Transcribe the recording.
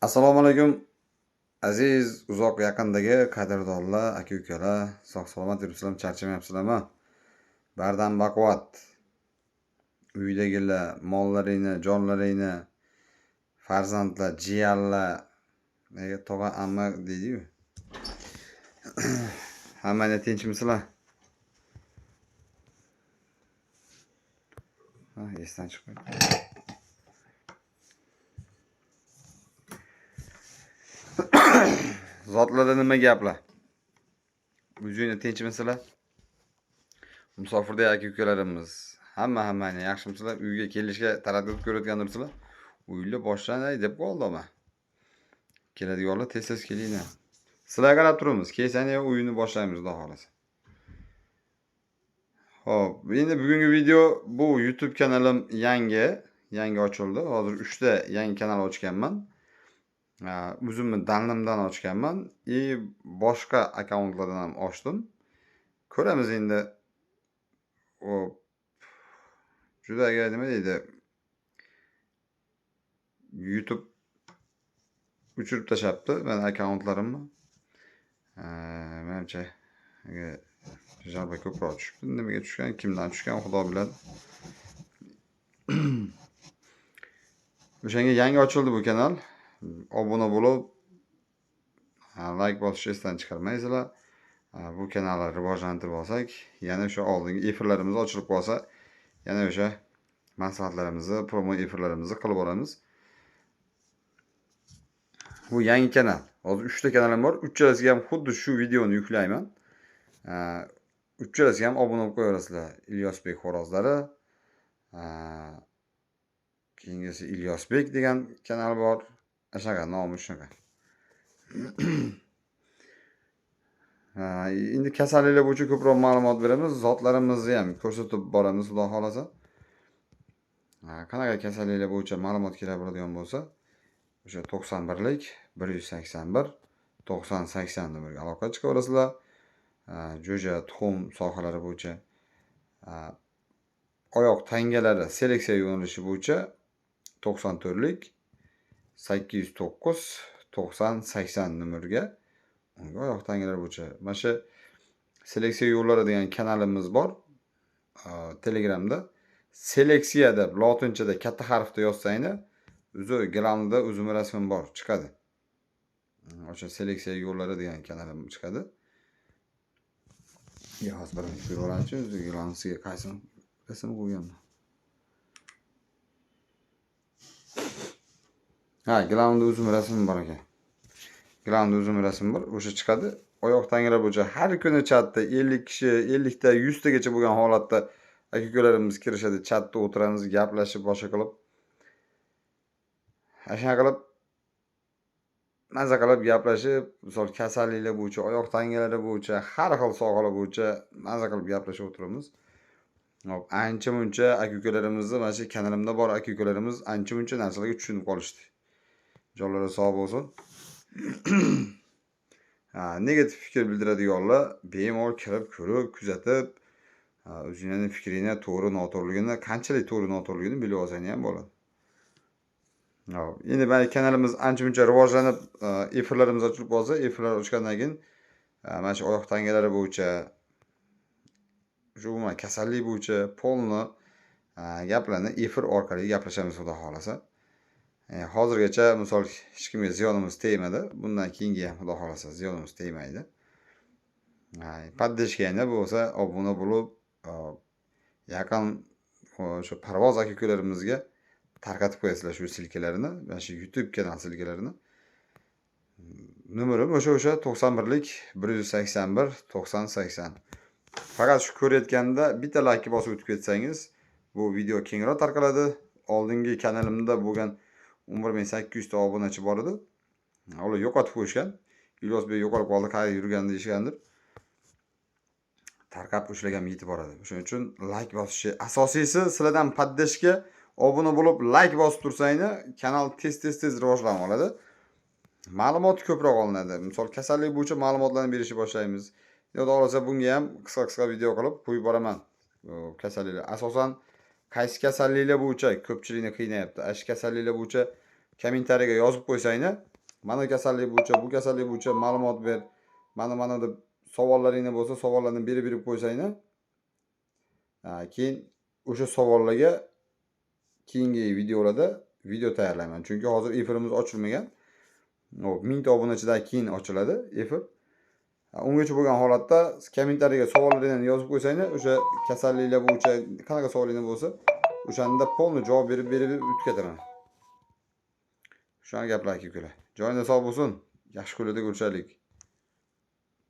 Assalomu alaykum aziz uzoq yaqindagi qadrdonlar, aka-ukalar, sog'-salomat yuribsizlarmi, charchamayapsizlarmi? Bardam baquvvat. Uydagilar, mollaringni, jonlaringni, farzandlar, jiyanlar, nega tog'a, amma deydi-yu. Hammanglar tinchmisizlar? Ha, esdan chiqdi. Zotlarda nima gaplar? O'zinglar tinchmisizlar? Musofirda aka-ukalarimiz hammanglar yaxshimisizlar? Uyga kelishga taraddud ko'rayotgandirsizlar? Uylar boshlanay deb qoldimi? Keladiganlar tez-tez kelinglar. Sizlarga qarab turamiz. Kelsanglar uyini boshlaymiz, xudo xolasa. Xo'p, endi bugungi video bu YouTube kanalim yangi ochildi. Hozir 3 ta yangi kanal ochganman. O'zimni danlimdan ochganman. Boshqa akkauntlardan ham ochdim. Ko'ramiz endi. Juda nima deydi? YouTube o'chirib tashlabdi meni akkauntlarimni. Menimcha jarba ko'proq tushibdi. Nimaga tushgan, kimdan tushgan xudo biladi. O'shanga yangi ochildi bu kanal. Obuna bo'lib, like bosishni esdan chiqarmaysizlar. Bu kanalni rivojlantirib olsak, yana o'sha oldingi efirlarimiz ochilib qolsa, yana o'sha maslahatlarimizni, promo efirlarimizni qilib olamiz. Bu yangi kanal. Hozir 3 ta kanalim bor. Uchalasiga ham xuddi shu videoni yuklayman. Uchalasiga ham obuna bo'lib qo'yaverasizlar. Ilyosbek Xo'rozlari, keyingisi Ilyosbek degan kanal bor. Shunaqa nomi shunaqa. Endi kasalliklar bo'yicha ko'proq ma'lumot beramiz. Zotlarimizni ham ko'rsatib boramiz, xudo xolasa. Qanaqa kasalliklar bo'yicha ma'lumot kerak bo'ladigan bo'lsa, o'sha 91lik 181 9080 numariga aloqa chiqaverasizlar. Jo'ja, tuxum sohalari bo'yicha, oyoq tangalari seleksiya yo'nalishi bo'yicha 94lik 809 9080 numariga oyoq tangalari bo'yicha. Mana shu seleksiya yo'llari degan kanalimiz bor. Telegramda seleksiya deb lotinchada katta harfda yozsanglar, o'zi glamda o'zim rasmim bor, chiqadi. O'sha seleksiya yo'llari degan kanalim chiqadi. Hozir bir minut ko'rib o'zi glamsiga qaysi rasm qo'yganman. Glamda o'zim rasmim bor ekan. Glamda o'zim rasmim bor, o'sha chiqadi. Oyoq tangalar bo'yicha har kuni chatda 50 kishi, 50 ta, 100 tagacha bo'lgan holatda aka-ukalarimiz kirishadi, chatda o'tiramiz, gaplashib, boshqa qilib. Ashuna qilib maza qilib gaplashib, misol kasalliklar bo'yicha, oyoq tangalari bo'yicha, har xil sohalar bo'yicha maza qilib gaplashib o'tiramiz. Hop, ancha-muncha aka-ukalarimizni, mana shu kanalimda bor aka-ukalarimiz ancha-muncha narsalarga tushunib qolishdi. Jonlari sog' bo'lsin. Negativ fikr bildiradiganlar bemalol kirib, ko'rib, kuzatib, o'zingizning fikringizni to'g'ri, noto'g'riligini, qanchalik to'g'ri, noto'g'riligini bilib olsangiz ham bo'ladi. Endi mana kanalimiz ancha-muncha rivojlanib, efirlarimiz ochilib qolsa, efirlar ochgandan keyin mana shu oyoq tangalari bo'yicha, shu umuman kasallik bo'yicha polni gaplarni efir orqali gaplashamiz, xudo xolasa. Hozirgacha misol hech kimga ziyonimiz tegmadi. Bundan keyingi ham xudo xolasa ziyonimiz tegmaydi. Poddeshkangda bo'lsa obuna bo'lib, yaqin o'sha parvoz aka-ukalarimizga tarqatib qo'yasizlar shu silkalarini, mana shu YouTube kanal silkalarini. Numerim o'sha 91lik 181 9080. Faqat shu ko'rayotganda bitta like bosib o'tib ketsangiz, bu video kengroq tarqaladi. Oldingi kanalimda bo'lgan 11800 ta obunachi bor edi. Ular yo'qotib qo'yishgan. Ilyosbek yo'qolib qoldi, qayerga yurgan deyishgandir. Tarqab ushlagan yetib boradi. Shuning uchun like bosishi asosiysi. Sizlardan poddeshka obuna bo'lib like bosib tursangiz, kanal tez rivojlanib oladi. Ma'lumot ko'proq olinadi. Misol kasallik bo'yicha ma'lumotlarni berishni boshlaymiz. Xudo xolasa bunga ham qisqa video qilib qo'yib boraman. Kasalliklar asosan qaysi kasalliklar bo'yicha ko'pchilikni qiynayapti. Ash kasalliklar bo'yicha kommentariyaga yozib qo'ysanglar, Mana kasallik bo'yicha, bu kasallik bo'yicha ma'lumot ber. Mana deb savollaringiz bo'lsa, savollarni berib qo'ysanglar. Keyin o'sha savollarga keyingi videolarda video tayyorlayman. Chunki hozir efirimiz ochilmagan. 1000 ta obunachidan keyin ochiladi efir. Ungacha bo'lgan holatda kommentariyaga savollaringizni yozib qo'ysanglar, o'sha kasalliklar bo'yicha qanaqa savolingiz bo'lsa, o'shanda polni javob berib o'tib ketaman. Shuna gaplar aka-ukalar. Joyingiz sog' bo'lsin. Yaxshi kunlarda ko'rishaylik.